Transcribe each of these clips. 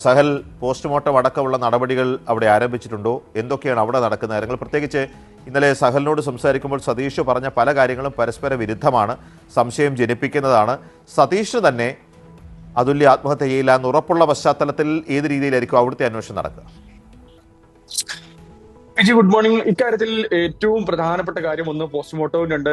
Sahal postmortem അടക്കമുള്ള നടപടികൾ അവിടെ ആരംഭിച്ചിട്ടുണ്ടോ? എന്തൊക്കെയാണ് അവിടെ നടക്കുന്ന കാര്യങ്ങൾ? പ്രത്യേകിച്ച് ഇന്നലെ സഹലിനോട് സംസാരിക്കുമ്പോൾ സതീഷ് പറഞ്ഞ പല കാര്യങ്ങളും പരസ്പര വിരുദ്ധമാണ്, സംശയം ജനിപ്പിക്കുന്നതാണ്. സതീഷ് തന്നെ അതുല്യ ആത്മഹത്യ ചെയ്യില്ല എന്ന് ഉറപ്പുള്ള പശ്ചാത്തലത്തിൽ ഏത് രീതിയിലായിരിക്കും അവിടുത്തെ അന്വേഷണം നടക്കുക? Good morning. ഇക്കാര്യത്തിൽ ഏറ്റവും പ്രധാനപ്പെട്ട കാര്യം ഒന്ന് പോസ്റ്റ്മോർട്ടവും, രണ്ട്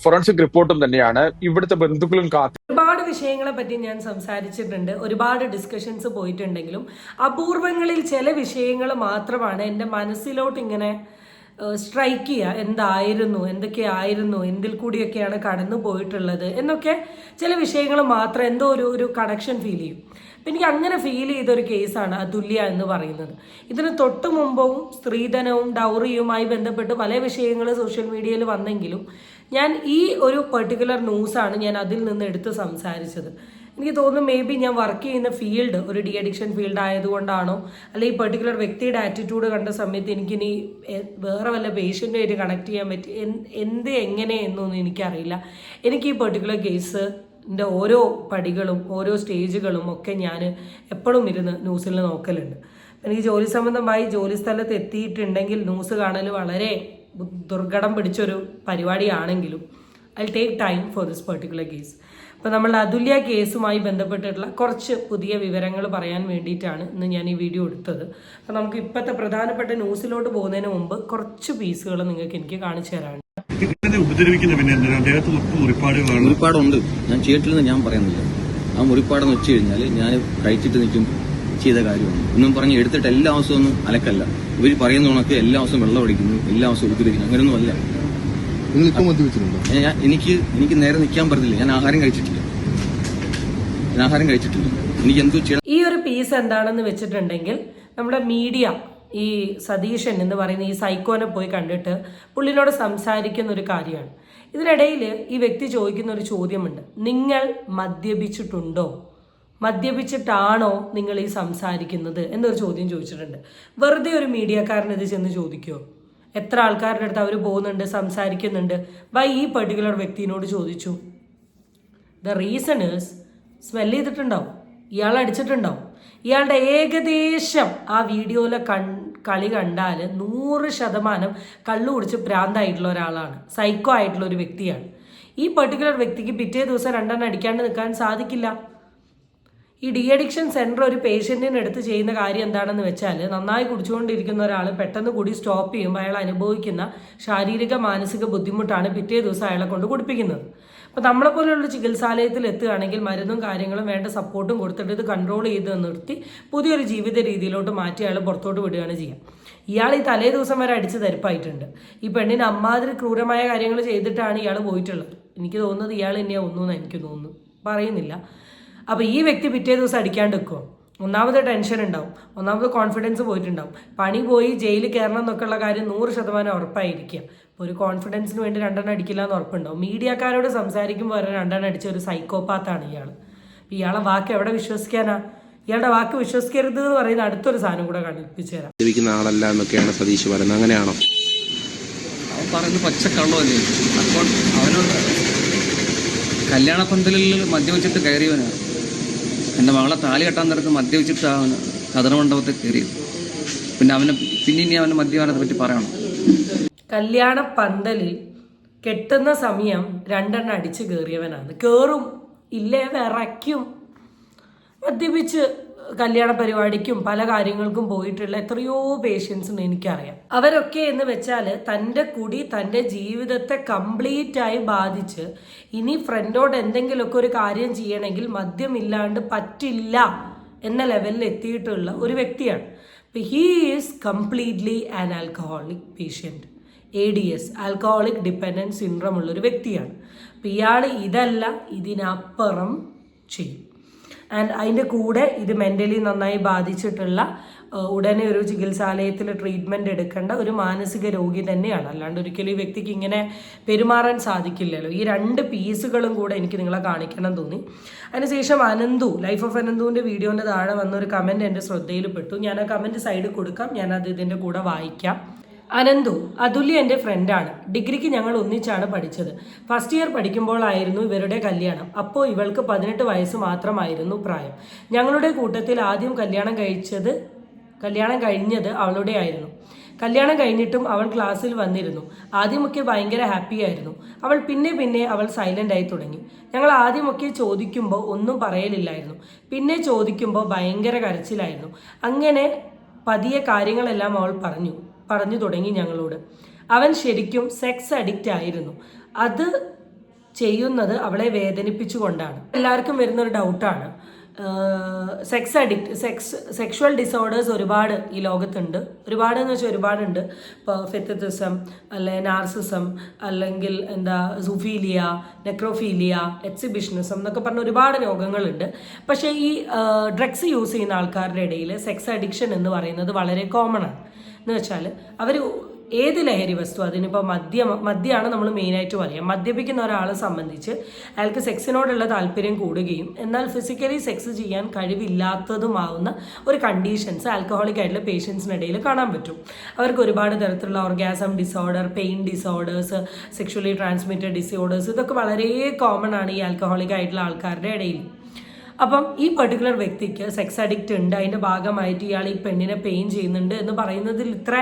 ഫോറൻസിക് റിപ്പോർട്ടും തന്നെയാണ്. ഇവിടുത്തെ ബന്ധുക്കളും ഒരുപാട് വിഷയങ്ങളെ പറ്റി ഞാൻ സംസാരിച്ചിട്ടുണ്ട്, ഒരുപാട് ഡിസ്കഷൻസ് പോയിട്ടുണ്ടെങ്കിലും അപൂർവങ്ങളിൽ ചില വിഷയങ്ങൾ മാത്രമാണ് എൻ്റെ മനസ്സിലോട്ട് ഇങ്ങനെ സ്ട്രൈക്ക് ചെയ്യുക. എന്തായിരുന്നു, എന്തൊക്കെയായിരുന്നു, എന്തിൽ കൂടിയൊക്കെയാണ് കടന്നു പോയിട്ടുള്ളത് എന്നൊക്കെ ചില വിഷയങ്ങൾ മാത്രം എന്തോ ഒരു കണക്ഷൻ ഫീൽ ചെയ്യും. അപ്പം എനിക്ക് അങ്ങനെ ഫീൽ ചെയ്തൊരു കേസാണ് അതുല്യ എന്ന് പറയുന്നത്. ഇതിന് തൊട്ട് മുമ്പും സ്ത്രീധനവും ഡൗറിയുമായി ബന്ധപ്പെട്ട് പല വിഷയങ്ങൾ സോഷ്യൽ മീഡിയയിൽ വന്നെങ്കിലും ഞാൻ ഈ ഒരു പെർട്ടിക്കുലർ ന്യൂസാണ് ഞാൻ അതിൽ നിന്ന് എടുത്ത് സംസാരിച്ചത്. എനിക്ക് തോന്നുന്നു മേ ബി ഞാൻ വർക്ക് ചെയ്യുന്ന ഫീൽഡ് ഒരു ഡി അഡിക്ഷൻ ഫീൽഡ് ആയതുകൊണ്ടാണോ, അല്ലെങ്കിൽ ഈ പെർട്ടിക്കുലർ വ്യക്തിയുടെ ആറ്റിറ്റ്യൂഡ് കണ്ട സമയത്ത് എനിക്കിനി വേറെ വല്ല പേഷ്യൻ്റുമായിട്ട് കണക്ട് ചെയ്യാൻ പറ്റി എങ്ങനെ എന്നൊന്നും എനിക്കറിയില്ല. എനിക്ക് ഈ പെർട്ടിക്കുലർ കേസിൻ്റെ ഓരോ പടികളും ഓരോ സ്റ്റേജുകളും ഒക്കെ ഞാൻ എപ്പോഴും ഇരുന്ന് ന്യൂസിൽ നോക്കലുണ്ട്. എനിക്ക് ജോലി സംബന്ധമായി ജോലി സ്ഥലത്ത് എത്തിയിട്ടുണ്ടെങ്കിൽ ന്യൂസ് കാണൽ വളരെ ദുർഘടം പിടിച്ചൊരു പരിപാടിയാണെങ്കിലും I take time for this particular case. അപ്പോൾ നമ്മളുടെ അതുല്യ കേസുമായി ബന്ധപ്പെട്ടിട്ടുള്ള കുറച്ച് പുതിയ വിവരങ്ങൾ പറയാൻ വേണ്ടിയിട്ടാണ് ഇന്ന് ഞാൻ ഈ വീഡിയോ എടുത്തത്. അപ്പോൾ നമുക്ക് ഇപ്പോഴത്തെ പ്രധാനപ്പെട്ട ന്യൂസിലോട്ട് പോകുന്നതിന് മുമ്പ് കുറച്ച് പീസുകൾ നിങ്ങൾക്ക് എനിക്ക് കാണിച്ചു തരാനുണ്ട്. മുറിപ്പാടുണ്ട്, ഞാൻ ചെയ്തിട്ടില്ലെന്ന് ഞാൻ പറയുന്നില്ല. ആ മുറിപ്പാടെന്ന് വെച്ച് കഴിഞ്ഞാൽ ഞാൻ കഴിച്ചിട്ട് നിൽക്കും ചെയ്ത കാര്യമാണ് ഒന്നും പറഞ്ഞ് എടുത്തിട്ട് എല്ലാ ദിവസവും ഒന്നും അലക്കല്ല. ഇവർ പറയുന്ന ഉണക്ക് എല്ലാ ദിവസവും വെള്ളം അടിക്കുന്നു, എല്ലാ ദിവസവും ഉപദ്രവിക്കുന്നു, അങ്ങനെയൊന്നും അല്ല. എനിക്ക് നേരെ നിൽക്കാൻ പറ്റത്തില്ല. ഞാൻ ആഹാരം കഴിച്ചിട്ടില്ല. എനിക്ക് എന്തോ ചെയ്യണം. ഈ ഒരു പീസ് എന്താണെന്ന് വെച്ചിട്ടുണ്ടെങ്കിൽ നമ്മുടെ മീഡിയ ഈ സതീശൻ എന്ന് പറയുന്ന ഈ സൈക്കോനെ പോയി കണ്ടിട്ട് പുള്ളിനോട് സംസാരിക്കുന്ന ഒരു കാര്യമാണ്. ഇതിനിടയിൽ ഈ വ്യക്തി ചോദിക്കുന്ന ഒരു ചോദ്യമുണ്ട്, നിങ്ങൾ മദ്യപിച്ചിട്ടുണ്ടോ, മദ്യപിച്ചിട്ടാണോ നിങ്ങൾ ഈ സംസാരിക്കുന്നത് എന്നൊരു ചോദ്യം ചോദിച്ചിട്ടുണ്ട്. വെറുതെ ഒരു മീഡിയക്കാരൻ ഇത് ചെന്ന് ചോദിക്കുമോ? എത്ര ആൾക്കാരുടെ അടുത്ത് അവർ പോകുന്നുണ്ട്, സംസാരിക്കുന്നുണ്ട്. ഈ പെർട്ടിക്കുലർ വ്യക്തിയോട് ചോദിച്ചു. ദ റീസൺ ഈസ് സ്മെല് ചെയ്തിട്ടുണ്ടാവും, ഇയാൾ അടിച്ചിട്ടുണ്ടാവും. ഇയാളുടെ ഏകദേശം ആ വീഡിയോയിലെ കളി കണ്ടാൽ 100% കള്ളു കുടിച്ച് ഭ്രാന്തായിട്ടുള്ള ഒരാളാണ്, സൈക്കോ ആയിട്ടുള്ള ഒരു വ്യക്തിയാണ്. ഈ പെർട്ടിക്കുലർ വ്യക്തിക്ക് പിറ്റേ ദിവസം 2 അടിക്കാണ്ട് നിൽക്കാൻ സാധിക്കില്ല. ഈ ഡി അഡിക്ഷൻ സെൻറ്റർ ഒരു പേഷ്യൻറ്റിന് എടുത്ത് ചെയ്യുന്ന കാര്യം എന്താണെന്ന് വെച്ചാൽ, നന്നായി കുടിച്ചുകൊണ്ടിരിക്കുന്ന ഒരാൾ പെട്ടെന്ന് കൂടി സ്റ്റോപ്പ് ചെയ്യുമ്പോൾ അയാൾ അനുഭവിക്കുന്ന ശാരീരിക മാനസിക ബുദ്ധിമുട്ടാണ് പിറ്റേ ദിവസം അയാളെ കൊണ്ട് കുടിപ്പിക്കുന്നത്. അപ്പോൾ നമ്മളെപ്പോലെയുള്ള ചികിത്സാലയത്തിൽ എത്തുകയാണെങ്കിൽ മരുന്നും കാര്യങ്ങളും വേണ്ട സപ്പോർട്ടും കൊടുത്തിട്ട് ഇത് കൺട്രോൾ ചെയ്ത് നിർത്തി പുതിയൊരു ജീവിത രീതിയിലോട്ട് മാറ്റി അയാൾ പുറത്തോട്ട് വിടുകയാണ് ചെയ്യുക. ഇയാൾ ഈ തലേ ദിവസം വരെ അടിച്ച് തരിപ്പായിട്ടുണ്ട്. ഈ പെണ്ണിന് അമ്മാതിരി ക്രൂരമായ കാര്യങ്ങൾ ചെയ്തിട്ടാണ് ഇയാൾ പോയിട്ടുള്ളത്. എനിക്ക് തോന്നുന്നത് ഇയാൾ തന്നെയാണ് ഒന്നുമെന്ന് എനിക്ക് തോന്നുന്നു, പറയുന്നില്ല. അപ്പോൾ ഈ വ്യക്തി പിറ്റേ ദിവസം അടിക്കാണ്ട് വെക്കുമോ? ഒന്നാമത് ടെൻഷൻ ഉണ്ടാവും, ഒന്നാമത് കോൺഫിഡൻസ് പോയിട്ടുണ്ടാവും. പണി പോയി ജയിലിൽ കയറണം എന്നൊക്കെയുള്ള കാര്യം 100% ഉറപ്പായിരിക്കുക. അപ്പോൾ ഒരു കോൺഫിഡൻസിന് വേണ്ടി 2 അടിക്കില്ല എന്ന് ഉറപ്പുണ്ടാവും. മീഡിയക്കാരോട് സംസാരിക്കുമ്പോൾ വരെ 2 അടിച്ച ഒരു സൈക്കോപാത്താണ് ഇയാൾ. അപ്പോൾ ഇയാളെ വാക്ക് എവിടെ വിശ്വസിക്കാനാ? ഇയാളുടെ വാക്ക് വിശ്വസിക്കരുത് എന്ന് പറയുന്ന അടുത്തൊരു സാധനം കൂടെ കണ്ടിപ്പിച്ചു തരാം. ആളല്ല എന്നൊക്കെയാണ് സതീഷ് പറയുന്നത്, അങ്ങനെയാണോ? അവൻ പറയുന്നത് പച്ചക്കള്ളമല്ലേ. അപ്പോൾ അവനോട് കല്യാണ പന്തലിൽ മദ്യവെച്ചിട്ട് കയറിയവനാണ്. എൻ്റെ മകളെ താലി കെട്ടാൻ നേരത്ത് മദ്യവെച്ചിട്ട് അവന് കതിർമണ്ഡപത്തിൽ കയറിയത്. പിന്നെ ഇനി അവന് മദ്യപാനത്തെ പറ്റി പറയണം. കല്യാണ പന്തലിൽ കെട്ടുന്ന സമയം 2 അടിച്ച് കയറിയവനാണ്. കയറും ഇല്ലേ വിറയ്ക്കും. മദ്യപിച്ച് കല്യാണ പരിപാടിക്കും പല കാര്യങ്ങൾക്കും പോയിട്ടുള്ള എത്രയോ പേഷ്യൻസിന് എനിക്കറിയാം. അവരൊക്കെ എന്ന് വെച്ചാൽ തൻ്റെ കുടി തൻ്റെ ജീവിതത്തെ കംപ്ലീറ്റ് ആയി ബാധിച്ച് ഇനി ഫ്രണ്ടോട് എന്തെങ്കിലുമൊക്കെ ഒരു കാര്യം ചെയ്യണമെങ്കിൽ മദ്യമില്ലാണ്ട് പറ്റില്ല എന്ന ലെവലിൽ എത്തിയിട്ടുള്ള ഒരു വ്യക്തിയാണ്. He is completely an alcoholic patient, ADS alcoholic dependence syndrome ഉള്ളൊരു വ്യക്തിയാണ്. അപ്പം ഇയാൾ ഇതല്ല ഇതിനപ്പുറം ചെയ്യും. ആൻഡ് അതിൻ്റെ കൂടെ ഇത് മെൻ്റലി നന്നായി ബാധിച്ചിട്ടുള്ള ഉടനെ ഒരു ചികിത്സാലയത്തിൽ ട്രീറ്റ്മെൻറ്റ് എടുക്കേണ്ട ഒരു മാനസിക രോഗി തന്നെയാണ്. അല്ലാണ്ട് ഒരിക്കലും ഈ വ്യക്തിക്ക് ഇങ്ങനെ പെരുമാറാൻ സാധിക്കില്ലല്ലോ. ഈ 2 പീസുകളും കൂടെ എനിക്ക് നിങ്ങളെ കാണിക്കണം തോന്നി. അതിനുശേഷം അനന്തു, ലൈഫ് ഓഫ് അനന്തുവിൻ്റെ വീഡിയോൻ്റെ താഴെ വന്നൊരു കമൻറ്റ് എൻ്റെ ശ്രദ്ധയിൽപ്പെട്ടു. ഞാൻ ആ കമൻറ്റ് സൈഡിൽ കൊടുക്കാം, ഞാനത് ഇതിൻ്റെ കൂടെ വായിക്കാം. അനന്തു അതുല്യ എൻ്റെ ഫ്രണ്ടാണ്. ഡിഗ്രിക്ക് ഞങ്ങൾ ഒന്നിച്ചാണ് പഠിച്ചത്. ഫസ്റ്റ് ഇയർ പഠിക്കുമ്പോഴായിരുന്നു ഇവരുടെ കല്യാണം. അപ്പോൾ ഇവൾക്ക് 18 വയസ്സ് മാത്രമായിരുന്നു പ്രായം. ഞങ്ങളുടെ കൂട്ടത്തിൽ ആദ്യം കല്യാണം കഴിഞ്ഞത് അവളുടെ ആയിരുന്നു. കല്യാണം കഴിഞ്ഞിട്ടും അവൾ ക്ലാസ്സിൽ വന്നിരുന്നു. ആദ്യമൊക്കെ ഭയങ്കര ഹാപ്പി ആയിരുന്നു. അവൾ പിന്നെ അവൾ സൈലൻ്റ് ആയി തുടങ്ങി. ഞങ്ങൾ ആദ്യമൊക്കെ ചോദിക്കുമ്പോൾ ഒന്നും പറയലില്ലായിരുന്നു. പിന്നെ ചോദിക്കുമ്പോൾ ഭയങ്കര കരച്ചിലായിരുന്നു. അങ്ങനെ പതിയെ കാര്യങ്ങളെല്ലാം അവൾ പറഞ്ഞു തുടങ്ങി ഞങ്ങളോട്. അവൻ ശരിക്കും സെക്സ് അഡിക്റ്റ് ആയിരുന്നു. അത് ചെയ്യുന്നത് അവളെ വേദനിപ്പിച്ചുകൊണ്ടാണ്. എല്ലാവർക്കും വരുന്നൊരു ഡൗട്ടാണ്, സെക്ഷുവൽ ഡിസോർഡേഴ്സ് ഒരുപാട് ഈ ലോകത്തുണ്ട്. ഒരുപാടെന്ന് വെച്ചാൽ ഒരുപാടുണ്ട്. ഇപ്പോൾ ഫെത്തിസം, അല്ലെ നാർസിസം, അല്ലെങ്കിൽ സൂഫീലിയ, നെക്രോഫീലിയ, എക്സിബിഷനിസം എന്നൊക്കെ പറഞ്ഞ ഒരുപാട് രോഗങ്ങളുണ്ട്. പക്ഷേ ഈ ഡ്രഗ്സ് യൂസ് ചെയ്യുന്ന ആൾക്കാരുടെ ഇടയിൽ സെക്സ് അഡിക്ഷൻ എന്ന് പറയുന്നത് വളരെ കോമൺ ആണ്. എന്ന് വെച്ചാൽ അവർ ഏത് ലഹരി വസ്തു, അതിനിപ്പോൾ മദ്യമാണ് നമ്മൾ മെയിനായിട്ട് പറയാം. മദ്യപിക്കുന്ന ഒരാളെ സംബന്ധിച്ച് അയാൾക്ക് സെക്സിനോടുള്ള താല്പര്യം കൂടുകയും എന്നാൽ ഫിസിക്കലി സെക്സ് ചെയ്യാൻ കഴിവില്ലാത്തതുമാവുന്ന ഒരു കണ്ടീഷൻസ് ആൽക്കഹോളിക് ആയിട്ടുള്ള പേഷ്യൻസിനിടയിൽ കാണാൻ പറ്റും. അവർക്ക് ഒരുപാട് തരത്തിലുള്ള orgasm disorder, pain disorders, sexually transmitted disorders, ഇതൊക്കെ വളരെ കോമൺ ആണ് ഈ ആൽക്കഹോളിക് ആയിട്ടുള്ള ആൾക്കാരുടെ ഇടയിൽ. അപ്പം ഈ പെർട്ടിക്കുലർ വ്യക്തിക്ക് സെക്സ് അഡിക്റ്റ് ഉണ്ട്, അതിൻ്റെ ഭാഗമായിട്ട് ഇയാൾ ഈ പെണ്ണിനെ പെയിൻ ചെയ്യുന്നുണ്ട് എന്ന് പറയുന്നതിൽ ഇത്ര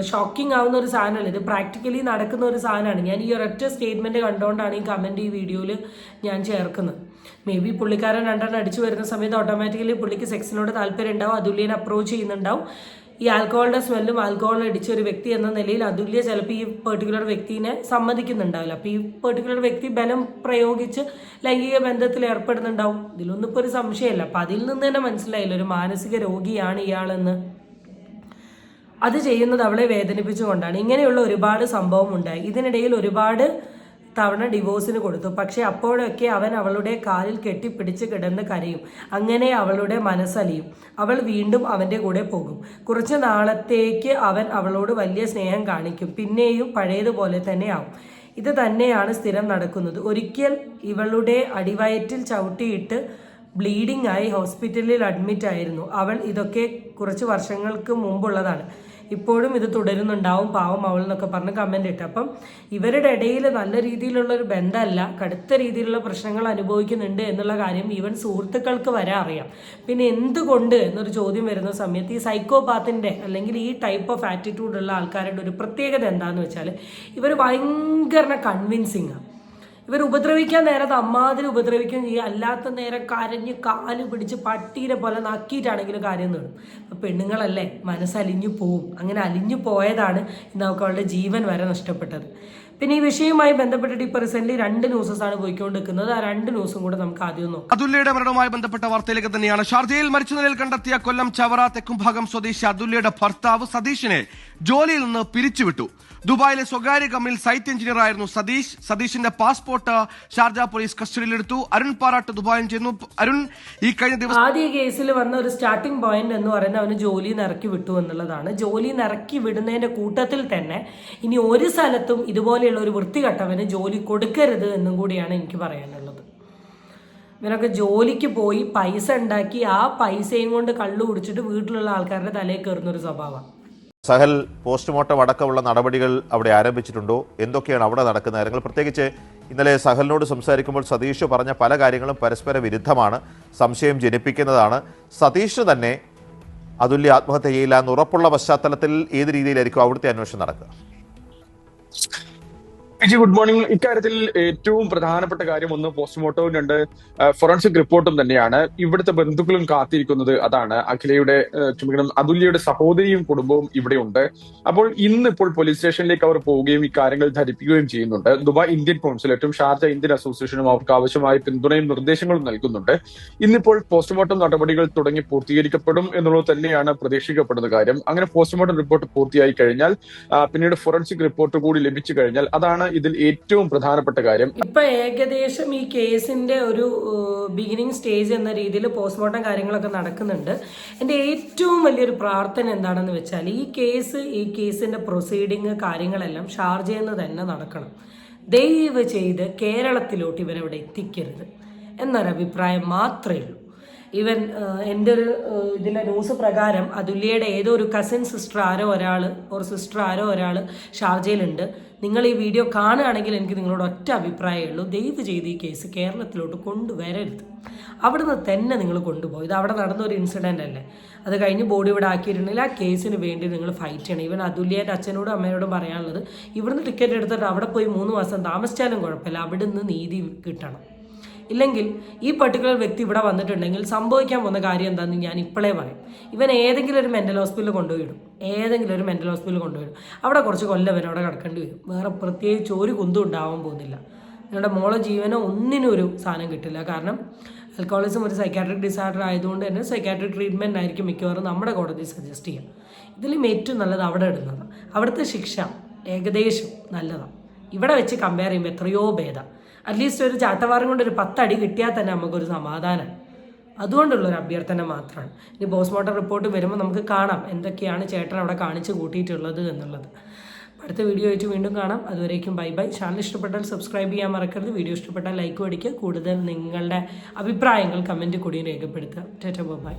ഷോക്കിംഗ് ആവുന്ന ഒരു സാധനമല്ല. ഇത് പ്രാക്ടിക്കലി നടക്കുന്ന ഒരു സാധനമാണ്. ഞാൻ ഈ ഒരൊറ്റ സ്റ്റേറ്റ്മെൻറ്റ് കണ്ടുകൊണ്ടാണ് ഈ കമൻറ്റ് ഈ വീഡിയോയിൽ ഞാൻ ചേർക്കുന്നത്. മേ ബി പുള്ളിക്കാരൻ രണ്ടെണ്ണം അടിച്ചു വരുന്ന സമയത്ത് ഓട്ടോമാറ്റിക്കലി പുള്ളിക്ക് സെക്സിനോട് താല്പര്യം ഉണ്ടാവും, അതുല്യനെ അപ്രോച്ച് ചെയ്യുന്നുണ്ടാവും. ഈ ആൽക്കഹോളിൻ്റെ സ്മെല്ലും ആൽക്കഹോൾ അടിച്ച ഒരു വ്യക്തി എന്ന നിലയിൽ അതുല്യ ചിലപ്പോൾ ഈ പെർട്ടിക്കുലർ വ്യക്തിനെ സമ്മതിക്കുന്നുണ്ടാവില്ല. അപ്പോൾ ഈ പെർട്ടിക്കുലർ വ്യക്തി ബലം പ്രയോഗിച്ച് ലൈംഗിക ബന്ധത്തിൽ ഏർപ്പെടുന്നുണ്ടാവും. ഇതിലൊന്നും ഇപ്പോൾ ഒരു സംശയമല്ല. അപ്പം അതിൽ നിന്ന് തന്നെ മനസ്സിലായില്ല ഒരു മാനസിക രോഗിയാണ് ഇയാളെന്ന്. അത് ചെയ്യുന്നത് അവളെ വേദനിപ്പിച്ചുകൊണ്ടാണ്. ഇങ്ങനെയുള്ള ഒരുപാട് സംഭവം ഉണ്ടായി. ഇതിനിടയിൽ ഒരുപാട് തവണ ഡിവോഴ്സിന് കൊടുത്തു. പക്ഷെ അപ്പോഴൊക്കെ അവൻ അവളുടെ കാലിൽ കെട്ടിപ്പിടിച്ച് കിടന്ന് കരയും. അങ്ങനെ അവളുടെ മനസ്സലിയും. അവൾ വീണ്ടും അവൻ്റെ കൂടെ പോകും. കുറച്ച് നാളത്തേക്ക് അവൻ അവളോട് വലിയ സ്നേഹം കാണിക്കും. പിന്നെയും പഴയതുപോലെ തന്നെ ആവും. ഇത് തന്നെയാണ് സ്ഥിരം നടക്കുന്നത്. ഒരിക്കൽ ഇവളുടെ അടിവയറ്റിൽ ചവിട്ടിയിട്ട് ബ്ലീഡിംഗ് ആയി ഹോസ്പിറ്റലിൽ അഡ്മിറ്റ് ആയിരുന്നു. അവൾ ഇതൊക്കെ കുറച്ച് വർഷങ്ങൾക്ക് മുമ്പുള്ളതാണ്. ഇപ്പോഴും ഇത് തുടരുന്നുണ്ടാവും, പാവം അവൾ എന്നൊക്കെ പറഞ്ഞ് കമൻ്റ് ഇട്ട്. അപ്പം ഇവരുടെ ഇടയിൽ നല്ല രീതിയിലുള്ളൊരു ബന്ധമല്ല, കടുത്ത രീതിയിലുള്ള പ്രശ്നങ്ങൾ അനുഭവിക്കുന്നുണ്ട് എന്നുള്ള കാര്യം ഈവൻ സുഹൃത്തുക്കൾക്ക് വരെ അറിയാം. പിന്നെ എന്തുകൊണ്ട് എന്നൊരു ചോദ്യം വരുന്ന സമയത്ത് ഈ സൈക്കോപാത്തിൻ്റെ അല്ലെങ്കിൽ ഈ ടൈപ്പ് ഓഫ് ആറ്റിറ്റ്യൂഡുള്ള ആൾക്കാരുടെ ഒരു പ്രത്യേകത എന്താണെന്ന് വെച്ചാൽ ഇവർ ഭയങ്കര കൺവിൻസിങ്ങാണ്. ഇവർ ഉപദ്രവിക്കാൻ നേരത്ത് അമ്മാതിരി ഉപദ്രവിക്കുകയും ചെയ്യും, അല്ലാത്ത നേരം കരഞ്ഞ് കാല് പിടിച്ച് പട്ടീനെ പോലെ നക്കിയിട്ടാണെങ്കിലും കാര്യം നേടും. അപ്പം പെണ്ണുങ്ങളല്ലേ, മനസ്സലിഞ്ഞു പോവും. അങ്ങനെ അലിഞ്ഞു പോയതാണ് നമുക്ക് അവളുടെ ജീവൻ വരെ നഷ്ടപ്പെട്ടത്. പിന്നെ ഈ വിഷയവുമായി ബന്ധപ്പെട്ടിട്ട് ഇപ്പോൾ റീസെന്റ് 2 ന്യൂസസാണ് പോയിക്കൊണ്ടിരിക്കുന്നത്. ആ 2 ന്യൂസും കൂടെ നമുക്ക് ആദ്യം നോക്കാം. അതുല്യയുടെ മരണവുമായി ബന്ധപ്പെട്ട വാർത്തയിലേക്ക് തന്നെയാണ്. ഷാർജയിൽ മരിച്ച നിലയിൽ കണ്ടെത്തിയ കൊല്ലം ചവറ തെക്കുംഭാഗം സ്വദേശി അതുല്യയുടെ ഭർത്താവ് സതീഷിനെ ജോലിയിൽ നിന്ന് പിരിച്ചുവിട്ടു. ദുബായിലെ സ്വകാര്യ കമ്പനിയിൽ സൈറ്റ് എഞ്ചിനീയർ ആയിരുന്നു സതീഷിന്റെ പാസ്പോർട്ട് ഷാർജ പോലീസ് കസ്റ്റഡിയിലെടുത്തു. അരുൺ പാറാട്ട് ദുബായിൽ ചെന്നു. അരുൺ, ഈ കഴിഞ്ഞ ദിവസം ആദ്യ കേസിൽ വന്ന ഒരു സ്റ്റാർട്ടിംഗ് പോയിന്റ് എന്ന് പറയുന്നത് അവന് ജോലിയിൽ നിന്ന് ഇറക്കി വിട്ടു എന്നുള്ളതാണ്. ജോലിയിൽ നിന്ന് ഇറക്കി വിടുന്നതിന്റെ കൂട്ടത്തിൽ തന്നെ ഇനി ഒരു സ്ഥലത്തും ഇതുപോലെയുള്ള ഒരു വൃത്തികെട്ടവന് ജോലി കൊടുക്കരുത് എന്നും കൂടിയാണ് എനിക്ക് പറയാനുള്ളത്. ഇവനൊക്കെ ജോലിക്ക് പോയി പൈസ ഉണ്ടാക്കി ആ പൈസയും കൊണ്ട് കള്ളു കുടിച്ചിട്ട് വീട്ടിലുള്ള ആൾക്കാരുടെ തലയിൽ കയറുന്നൊരു സ്വഭാവമാണ്. സഹൽ, പോസ്റ്റ്മോർട്ടം അടക്കമുള്ള നടപടികൾ അവിടെ ആരംഭിച്ചിട്ടുണ്ടോ? എന്തൊക്കെയാണ് അവിടെ നടക്കുന്ന കാര്യങ്ങൾ? പ്രത്യേകിച്ച് ഇന്നലെ സഹലിനോട് സംസാരിക്കുമ്പോൾ സതീഷ് പറഞ്ഞ പല കാര്യങ്ങളും പരസ്പര വിരുദ്ധമാണ്, സംശയം ജനിപ്പിക്കുന്നതാണ്. സതീഷ് തന്നെ അതുല്യ ആത്മഹത്യ ചെയ്യില്ല എന്ന് ഉറപ്പുള്ള പശ്ചാത്തലത്തിൽ ഏത് രീതിയിലായിരിക്കും അവിടുത്തെ അന്വേഷണം നടക്കുക? Good morning. ഇക്കാര്യത്തിൽ ഏറ്റവും പ്രധാനപ്പെട്ട കാര്യം ഒന്ന് പോസ്റ്റ്മോർട്ടവും, 2 ഫോറൻസിക് റിപ്പോർട്ടും തന്നെയാണ്. ഇവിടുത്തെ ബന്ധുക്കളും കാത്തിരിക്കുന്നത് അതാണ്. അതുല്യയുടെ സഹോദരിയും കുടുംബവും ഇവിടെ ഉണ്ട്. അപ്പോൾ ഇന്നിപ്പോൾ പോലീസ് സ്റ്റേഷനിലേക്ക് അവർ പോവുകയും ഇക്കാര്യങ്ങൾ ധരിപ്പിക്കുകയും ചെയ്യുന്നുണ്ട്. ദുബായ് ഇന്ത്യൻ കോൺസുലേറ്റും ഷാർജ ഇന്ത്യൻ അസോസിയേഷനും അവർക്ക് ആവശ്യമായ പിന്തുണയും നിർദ്ദേശങ്ങളും നൽകുന്നുണ്ട്. ഇന്നിപ്പോൾ പോസ്റ്റ്മോർട്ടം നടപടികൾ തുടങ്ങി പൂർത്തീകരിക്കപ്പെടും എന്നുള്ളത് തന്നെയാണ് പ്രതീക്ഷിക്കപ്പെടുന്ന കാര്യം. അങ്ങനെ പോസ്റ്റ്മോർട്ടം റിപ്പോർട്ട് പൂർത്തിയായി കഴിഞ്ഞാൽ പിന്നീട് ഫോറൻസിക് റിപ്പോർട്ട് കൂടി ലഭിച്ചു കഴിഞ്ഞാൽ അതാണ് ഇതിൽ ഏറ്റവും പ്രധാനപ്പെട്ട കാര്യം. ഇപ്പൊ ഏകദേശം ഈ കേസിന്റെ ഒരു ബിഗിനിങ് സ്റ്റേജ് എന്ന രീതിയിൽ പോസ്റ്റ്മോർട്ടം കാര്യങ്ങളൊക്കെ നടക്കുന്നുണ്ട്. എൻ്റെ ഏറ്റവും വലിയൊരു പ്രാർത്ഥന എന്താണെന്ന് വെച്ചാൽ ഈ കേസിന്റെ പ്രൊസീഡിങ് കാര്യങ്ങളെല്ലാം ഷാർജയിൽ നിന്ന് തന്നെ നടക്കണം. ദയവ് ചെയ്ത് കേരളത്തിലോട്ട് ഇവരവിടെ എത്തിക്കരുത് എന്നൊരഭിപ്രായം മാത്രമേ ഉള്ളൂ. ഈവൻ എൻ്റെ ഒരു ഇതിലെ ന്യൂസ് പ്രകാരം അതുല്യയുടെ ഏതോ ഒരു കസിൻ സിസ്റ്റർ ആരോ ഒരാൾ ഷാർജയിലുണ്ട്. നിങ്ങൾ ഈ വീഡിയോ കാണുകയാണെങ്കിൽ എനിക്ക് നിങ്ങളോട് ഒറ്റ അഭിപ്രായമേ ഉള്ളൂ, ദയവ് ചെയ്ത് ഈ കേസ് കേരളത്തിലോട്ട് കൊണ്ടുവരരുത്. അവിടുന്ന് തന്നെ നിങ്ങൾ കൊണ്ടുപോയി. ഇത് അവിടെ നടന്നൊരു ഇൻസിഡൻ്റ് അല്ലേ, അത് കഴിഞ്ഞ് ബോഡി ഇവിടെ ആക്കിയിട്ടുണ്ടെങ്കിൽ ആ കേസിന് വേണ്ടി നിങ്ങൾ ഫൈറ്റ് ചെയ്യണം. ഈവൻ അതുല്യയുടെ അച്ഛനോടും അമ്മയോടും പറയാനുള്ളത്, ഇവിടുന്ന് ടിക്കറ്റ് എടുത്തിട്ട് അവിടെ പോയി 3 മാസം താമസിച്ചാലും കുഴപ്പമില്ല, അവിടുന്ന് നീതി കിട്ടണം. ഇല്ലെങ്കിൽ ഈ പർട്ടിക്കുലർ വ്യക്തി ഇവിടെ വന്നിട്ടുണ്ടെങ്കിൽ സംഭവിക്കാൻ പോകുന്ന കാര്യം എന്താണെന്ന് ഞാൻ ഇപ്പോഴേ പറയും. ഇവൻ ഏതെങ്കിലും ഒരു മെൻ്റൽ ഹോസ്പിറ്റലിൽ കൊണ്ടുപോയിടും, അവിടെ കുറച്ച് കൊല്ലം അവിടെ കിടക്കേണ്ടി വരും. വേറെ പ്രത്യേകിച്ച് ഒരു കുന്തും ഉണ്ടാവാൻ പോകുന്നില്ല. നിങ്ങളുടെ മോളോ ജീവനോ ഒന്നിനും ഒരു സാധനം കിട്ടില്ല. കാരണം ആൽക്കഹോളിസം ഒരു സൈക്കാട്രിക് ഡിസോർഡർ ആയതുകൊണ്ട് തന്നെ സൈക്കാട്രിക് ട്രീറ്റ്മെൻറ്റ് ആയിരിക്കും മിക്കവാറും നമ്മുടെ കോടതി സജസ്റ്റ് ചെയ്യുക. ഇതിലും ഏറ്റവും നല്ലത് അവിടെ ഇടുന്നത്. അവിടുത്തെ ശിക്ഷ ഏകദേശം നല്ലതാണ്. ഇവിടെ വെച്ച് കമ്പയർ ചെയ്യുമ്പോൾ എത്രയോ ഭേദം. അറ്റ്ലീസ്റ്റ് ഒരു ചാട്ടവാറും കൊണ്ട് ഒരു 10 അടി കിട്ടിയാൽ തന്നെ നമുക്കൊരു സമാധാനം. അതുകൊണ്ടുള്ളൊരു അഭ്യർത്ഥന മാത്രമാണ്. ഇനി പോസ്റ്റ്മോർട്ടം റിപ്പോർട്ട് വരുമ്പോൾ നമുക്ക് കാണാം എന്തൊക്കെയാണ് ചേട്ടൻ അവിടെ കാണിച്ച് കൂട്ടിയിട്ടുള്ളത് എന്നുള്ളത്. അടുത്ത വീഡിയോ ആയിട്ട് വീണ്ടും കാണാം. അതുവരേക്കും ബൈ ബൈ. ചാനൽ ഇഷ്ടപ്പെട്ടാൽ സബ്സ്ക്രൈബ് ചെയ്യാൻ മറക്കരുത്. വീഡിയോ ഇഷ്ടപ്പെട്ടാൽ ലൈക്ക് അടിക്കുക. കൂടുതൽ നിങ്ങളുടെ അഭിപ്രായങ്ങൾ കമൻറ്റ് കൂടി രേഖപ്പെടുത്തുക. ബൈ.